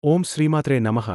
ఓం శ్రీమాత్రే నమః.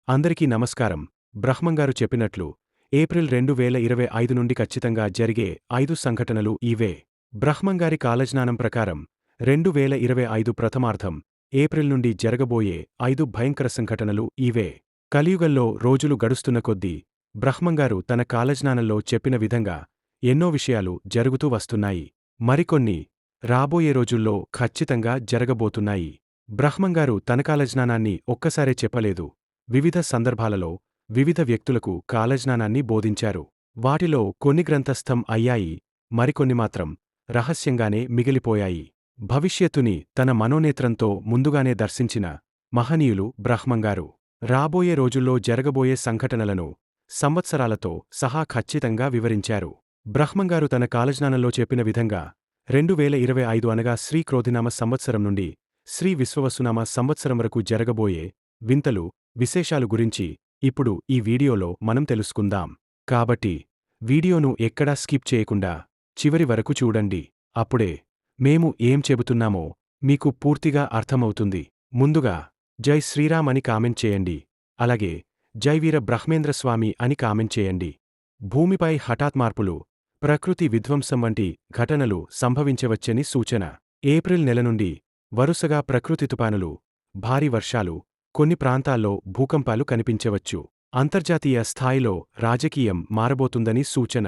అందరికీ నమస్కారం. బ్రహ్మంగారు చెప్పినట్లు ఏప్రిల్ 2025 నుండి ఖచ్చితంగా జరిగే 5 సంఘటనలు ఇవే. బ్రహ్మంగారి కాలజ్ఞానం ప్రకారం 2025 ప్రథమార్థం ఏప్రిల్ నుండి జరగబోయే 5 భయంకర సంఘటనలు ఇవే. కలియుగంలో రోజులు గడుస్తున్న కొద్దీ బ్రహ్మంగారు తన కాలజ్ఞానంలో చెప్పిన విధంగా ఎన్నో విషయాలు జరుగుతూ వస్తున్నాయి. మరికొన్ని రాబోయే రోజుల్లో ఖచ్చితంగా జరగబోతున్నాయి. బ్రహ్మంగారు తన కాలజ్ఞానాన్ని ఒక్కసారే చెప్పలేదు. వివిధ సందర్భాలలో వివిధ వ్యక్తులకు కాలజ్ఞానాన్ని బోధించారు. వాటిలో కొన్ని గ్రంథస్థం అయ్యాయి, మరికొన్ని మాత్రం రహస్యంగానే మిగిలిపోయాయి. భవిష్యత్తుని తన మనోనేత్రంతో ముందుగానే దర్శించిన మహనీయులు బ్రహ్మంగారు. రాబోయే రోజుల్లో జరగబోయే సంఘటనలను సంవత్సరాలతో సహా ఖచ్చితంగా వివరించారు. బ్రహ్మంగారు తన కాలజ్ఞానంలో చెప్పిన విధంగా 2025 అనగా శ్రీ క్రోధినామ సంవత్సరం నుండి శ్రీ విశ్వవసునామ సంవత్సరం వరకు జరగబోయే వింతలు, విశేషాలు గురించి ఇప్పుడు ఈ వీడియోలో మనం తెలుసుకుందాం. కాబట్టి వీడియోను ఎక్కడా స్కిప్ చేయకుండా చివరి వరకు చూడండి. అప్పుడే మేము ఏం చెబుతున్నామో మీకు పూర్తిగా అర్థమవుతుంది. ముందుగా జై శ్రీరామ్ అని కామెంట్ చేయండి. అలాగే జై వీర బ్రహ్మేంద్ర స్వామి అని కామెంట్ చేయండి. భూమిపై హఠాత్ మార్పులు, ప్రకృతి విధ్వంసం వంటి ఘటనలు సంభవించవచ్చని సూచన. ఏప్రిల్ నెల నుండి వరుసగా ప్రకృతి తుపానులు, భారీ వర్షాలు, కొన్ని ప్రాంతాల్లో భూకంపాలు కనిపించవచ్చు. అంతర్జాతీయ స్థాయిలో రాజకీయం మారబోతుందని సూచన.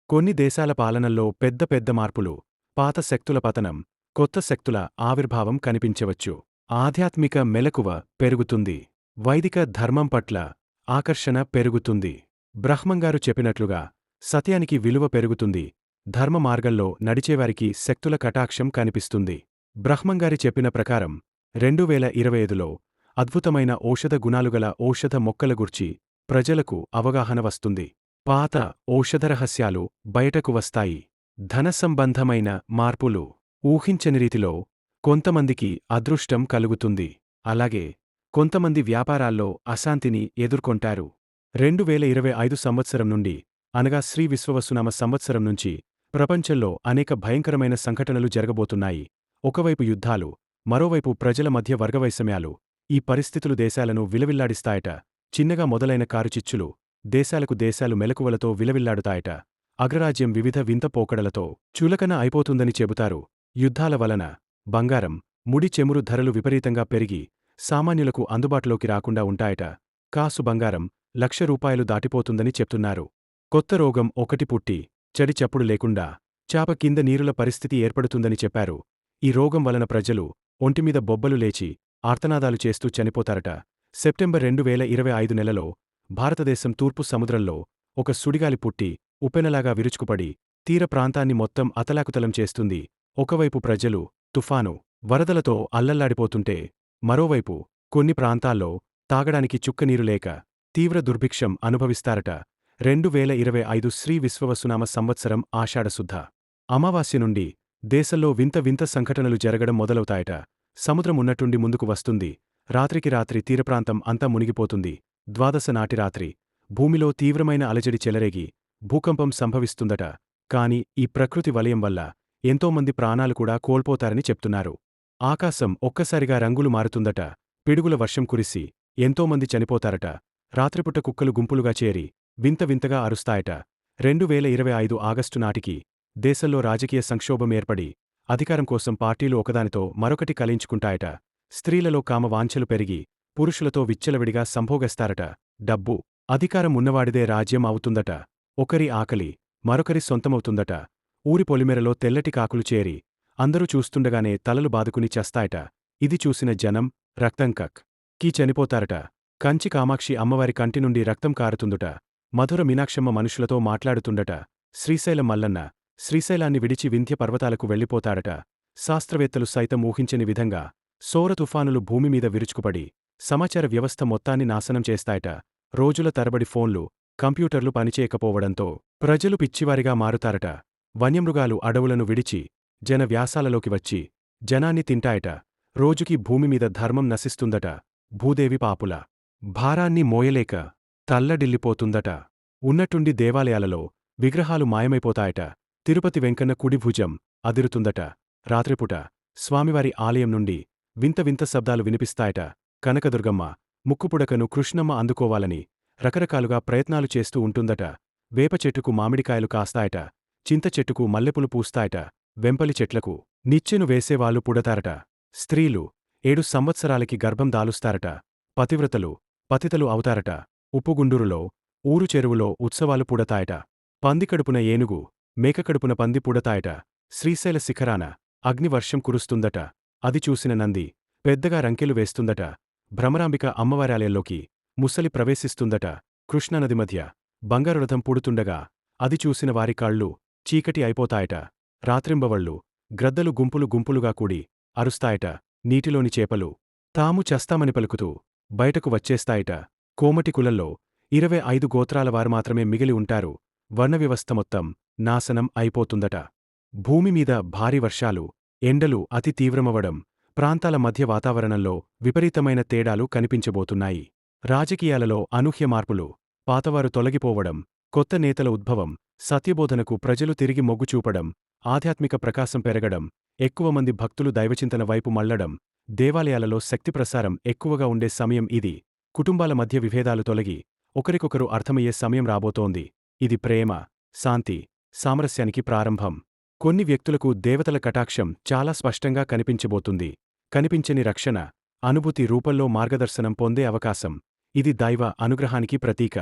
కొన్ని దేశాల పాలనల్లో పెద్ద పెద్ద మార్పులు, పాత శక్తుల పతనం, కొత్త శక్తుల ఆవిర్భావం కనిపించవచ్చు. ఆధ్యాత్మిక మెలకువ పెరుగుతుంది. వైదిక ధర్మం పట్ల ఆకర్షణ పెరుగుతుంది. బ్రహ్మంగారు చెప్పినట్లుగా సత్యానికి విలువ పెరుగుతుంది. ధర్మ మార్గంలో నడిచేవారికి శక్తుల కటాక్షం కనిపిస్తుంది. బ్రహ్మంగారి చెప్పిన ప్రకారం 2025లో అద్భుతమైన ఔషధ గుణాలుగల ఔషధ మొక్కల గుర్చి ప్రజలకు అవగాహన వస్తుంది. పాత ఔషధ రహస్యాలు బయటకు వస్తాయి. ధన సంబంధమైన మార్పులు, ఊహించని రీతిలో కొంతమందికి అదృష్టం కలుగుతుంది. అలాగే కొంతమంది వ్యాపారాల్లో అశాంతిని ఎదుర్కొంటారు. 2025 సంవత్సరం నుండి అనగా శ్రీ విశ్వవసునామ సంవత్సరం నుంచి ప్రపంచంలో అనేక భయంకరమైన సంఘటనలు జరగబోతున్నాయి. ఒకవైపు యుద్ధాలు, మరోవైపు ప్రజల మధ్య వర్గవైషమ్యాలు. ఈ పరిస్థితులు దేశాలను విలవిల్లాడిస్తాయట. చిన్నగా మొదలైన కారుచిచ్చులు దేశాలకు దేశాలు మెలకువలతో విలవిల్లాడుతాయట. అగ్రరాజ్యం వివిధ వింత పోకడలతో చులకన అయిపోతుందని చెబుతారు. యుద్ధాల వలన బంగారం, ముడి చెమురు ధరలు విపరీతంగా పెరిగి సామాన్యులకు అందుబాటులోకి రాకుండా ఉంటాయట. కాసు బంగారం ₹1,00,000 దాటిపోతుందని చెప్తున్నారు. కొత్త రోగం ఒకటి పుట్టి చడి చప్పుడు లేకుండా చాప కింద నీరుల పరిస్థితి ఏర్పడుతుందని చెప్పారు. ఈ రోగం వలన ప్రజలు ఒంటిమీద బొబ్బలు లేచి ఆర్తనాదాలు చేస్తూ చనిపోతారట. సెప్టెంబర్ 2025 నెలలో భారతదేశం తూర్పు సముద్రంలో ఒక సుడిగాలి పుట్టి ఉప్పెనలాగా విరుచుకుపడి తీర ప్రాంతాన్ని మొత్తం అతలాకుతలం చేస్తుంది. ఒకవైపు ప్రజలు తుఫాను, వరదలతో అల్లల్లాడిపోతుంటే మరోవైపు కొన్ని ప్రాంతాల్లో తాగడానికి చుక్కనీరు లేక తీవ్ర దుర్భిక్షం అనుభవిస్తారట. 2025 శ్రీ విశ్వవసునామ సంవత్సరం ఆషాఢశుద్ధ అమావాస్య నుండి దేశంలో వింత వింత సంఘటనలు జరగడం మొదలవుతాయట. సముద్రం ఉన్నట్టుండి ముందుకు వస్తుంది. రాత్రికి రాత్రి తీరప్రాంతం అంతా మునిగిపోతుంది. ద్వాదశ నాటి రాత్రి భూమిలో తీవ్రమైన అలజడి చెలరేగి భూకంపం సంభవిస్తుందట. కాని ఈ ప్రకృతి వలయం వల్ల ఎంతోమంది ప్రాణాలు కూడా కోల్పోతారని చెప్తున్నారు. ఆకాశం ఒక్కసారిగా రంగులు మారుతుందట. పిడుగుల వర్షం కురిసి ఎంతోమంది చనిపోతారట. రాత్రిపుట కుక్కలు గుంపులుగా చేరి వింత వింతగా అరుస్తాయట. 2025 ఆగస్టు నాటికి దేశంలో రాజకీయ సంక్షోభం ఏర్పడి అధికారం కోసం పార్టీలు ఒకదానితో మరొకటి కలయించుకుంటాయట. స్త్రీలలో కామ వాంఛలు పెరిగి పురుషులతో విచ్చలవిడిగా సంభోగస్తారట. డబ్బు, అధికారం ఉన్నవాడిదే రాజ్యం అవుతుందట. ఒకరి ఆకలి మరొకరి సొంతమవుతుందట. ఊరి పొలిమేరలో తెల్లటి కాకులు చేరి అందరూ చూస్తుండగానే తలలు బాదుకుని చస్తాయట. ఇది చూసిన జనం రక్తం కక్కి చనిపోతారట. కంచి కామాక్షి అమ్మవారి కంటి నుండి రక్తం కారుతుందుట. మధుర మీనాక్షమ్మ మనుషులతో మాట్లాడుతుండట. శ్రీశైలం మల్లన్న శ్రీశైలాన్ని విడిచి వింధ్య పర్వతాలకు వెళ్ళిపోతాడట. శాస్త్రవేత్తలు సైతం ఊహించని విధంగా సౌర తుఫానులు భూమిమీద విరుచుకుపడి సమాచార వ్యవస్థ మొత్తాన్ని నాశనం చేస్తాయట. రోజుల తరబడి ఫోన్లు, కంప్యూటర్లు పనిచేయకపోవడంతో ప్రజలు పిచ్చివారిగా మారుతారట. వన్యమృగాలు అడవులను విడిచి జన వ్యాసాలలోకి వచ్చి జనాన్ని తింటాయట. రోజుకి భూమిమీద ధర్మం నశిస్తుందట. భూదేవి పాపుల భారాన్ని మోయలేక తల్లడిల్లిపోతుందట. ఉన్నట్టుండి దేవాలయాలలో విగ్రహాలు మాయమైపోతాయట. తిరుపతి వెంకన్న కుడి భుజం అదిరుతుందట. రాత్రిపుట స్వామివారి ఆలయం నుండి వింత వింత శబ్దాలు వినిపిస్తాయట. కనకదుర్గమ్మ ముక్కుపుడకను కృష్ణమ్మ అందుకోవాలని రకరకాలుగా ప్రయత్నాలు చేస్తూ ఉంటుందట. వేప చెట్టుకు మామిడికాయలు కాస్తాయట, చింత చెట్టుకు మల్లెపులు పూస్తాయట, వెంపలి చెట్లకు నిచ్చెను వేసేవాళ్లు పుడతారట. స్త్రీలు 7 సంవత్సరాలకి గర్భం దాలుస్తారట. పతివ్రతలు పతితలు అవుతారట. ఉప్పుగుండూరులో ఊరు చెరువులో ఉత్సవాలు పుడతాయట. పందికడుపున ఏనుగు, మేకకడుపున పంది పుడతాయట. శ్రీశైల శిఖరాన అగ్నివర్షం కురుస్తుందట. అది చూసిన నంది పెద్దగా రంకెలు వేస్తుందట. భ్రమరాంబిక అమ్మవారాలయంలోకి ముసలి ప్రవేశిస్తుందట. కృష్ణానది మధ్య బంగారురథం పుడుతుండగా అది చూసిన వారి కళ్ళు చీకటి అయిపోతాయట. రాత్రింబవళ్ళు గ్రద్దలు గుంపులు గుంపులుగా కూడి అరుస్తాయట. నీటిలోని చేపలు తాము చస్తామని పలుకుతూ బయటకు వచ్చేస్తాయట. కోమటి కులంలో 25 గోత్రాల వారు మాత్రమే మిగిలి ఉంటారు. వర్ణవ్యవస్థ మొత్తం నాశనం అయిపోతుందట. భూమి మీద భారీ వర్షాలు, ఎండలు అతి తీవ్రమవడం, ప్రాంతాల మధ్య వాతావరణంలో విపరీతమైన తేడాలు కనిపించబోతున్నాయి. రాజకీయాలలో అనూహ్య మార్పులు, పాతవారు తొలగిపోవడం, కొత్త నేతల ఉద్భవం, సత్యబోధనకు ప్రజలు తిరిగి మొగ్గు చూపడం, ఆధ్యాత్మిక ప్రకాశం పెరగడం, ఎక్కువ మంది భక్తులు దైవచింతన వైపు మళ్లడం, దేవాలయాలలో శక్తి ప్రసారం ఎక్కువగా ఉండే సమయం ఇది. కుటుంబాల మధ్య విభేదాలు తొలగి ఒకరికొకరు అర్థమయ్యే సమయం రాబోతోంది. ఇది ప్రేమ, శాంతి, సామరస్యానికి ప్రారంభం. కొన్ని వ్యక్తులకు దేవతల కటాక్షం చాలా స్పష్టంగా కనిపించబోతుంది. కనిపించని రక్షణ, అనుభూతి రూపంలో మార్గదర్శనం పొందే అవకాశం. ఇది దైవ అనుగ్రహానికి ప్రతీక.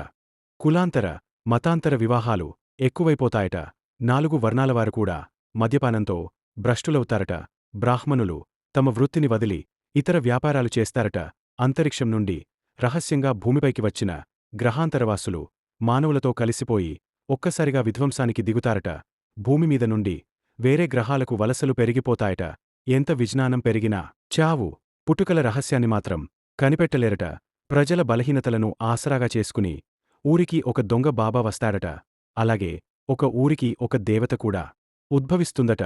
కులాంతర, మతాంతర వివాహాలు ఎక్కువైపోతాయట. 4 వర్ణాలవారు కూడా మద్యపానంతో భ్రష్టులవుతారట. బ్రాహ్మణులు తమ వృత్తిని వదిలి ఇతర వ్యాపారాలు చేస్తారట. అంతరిక్షం నుండి రహస్యంగా భూమిపైకి వచ్చిన గ్రహాంతరవాసులు మానవులతో కలిసిపోయి ఒక్కసారిగా విధ్వంసానికి దిగుతారట. భూమిమీద నుండి వేరే గ్రహాలకు వలసలు పెరిగిపోతాయట. ఎంత విజ్ఞానం పెరిగినా చావు, పుట్టుకల రహస్యాన్ని మాత్రం కనిపెట్టలేరట. ప్రజల బలహీనతలను ఆసరాగా చేసుకుని ఊరికి ఒక దొంగ బాబా వస్తాడట. అలాగే ఒక ఊరికి ఒక దేవత కూడా ఉద్భవిస్తుందట.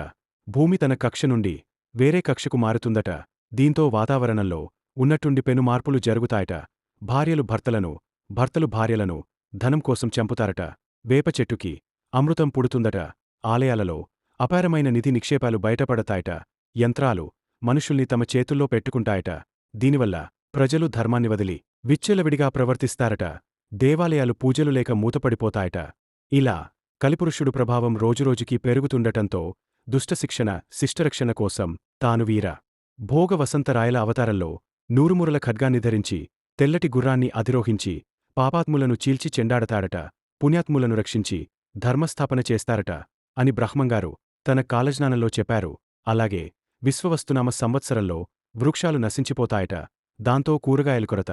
భూమి తన కక్ష నుండి వేరే కక్షకు మారుతుందట. దీంతో వాతావరణంలో ఉన్నట్టుండి పెను మార్పులు జరుగుతాయట. భార్యలు భర్తలను, భర్తలు భార్యలను ధనం కోసం చంపుతారట. వేప చెట్టుకి అమృతం పుడుతుందట. ఆలయాలలో అపారమైన నిధి నిక్షేపాలు బయటపడతాయట. యంత్రాలు మనుషుల్ని తమ చేతుల్లో పెట్టుకుంటాయట. దీనివల్ల ప్రజలు ధర్మాన్ని వదిలి విచ్చలవిడిగా ప్రవర్తిస్తారట. దేవాలయాలు పూజలు లేక మూతపడిపోతాయట. ఇలా కలిపురుషుడు ప్రభావం రోజురోజుకీ పెరుగుతుండటంతో దుష్టశిక్షణ, శిష్టరక్షణ కోసం తాను వీర భోగ వసంతరాయల అవతారంలో నూరుమురల ఖడ్గాన్ని ధరించి తెల్లటి గుర్రాన్ని అధిరోహించి పాపాత్ములను చీల్చి చెండాడతాడట. పుణ్యాత్ములను రక్షించి ధర్మస్థాపన చేస్తారట అని బ్రహ్మంగారు తన కాలజ్ఞానంలో చెప్పారు. అలాగే విశ్వవస్తునామ సంవత్సరంలో వృక్షాలు నశించిపోతాయట. దాంతో కూరగాయల కొరత,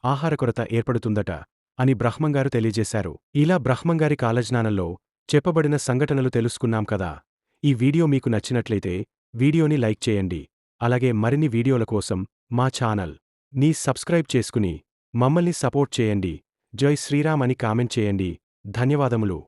ఆహార కొరత ఏర్పడుతుందట అని బ్రహ్మంగారు తెలియజేశారు. ఇలా బ్రహ్మంగారి కాలజ్ఞానంలో చెప్పబడిన సంఘటనలు తెలుసుకున్నాం కదా. ఈ వీడియో మీకు నచ్చినట్లయితే వీడియోని లైక్ చేయండి. అలాగే మరిన్ని వీడియోల కోసం మా ఛానల్ ని సబ్స్క్రైబ్ చేసుకుని మమ్మల్ని సపోర్ట్ చేయండి. జై శ్రీరామ్ అని కామెంట్ చేయండి. ధన్యవాదములు.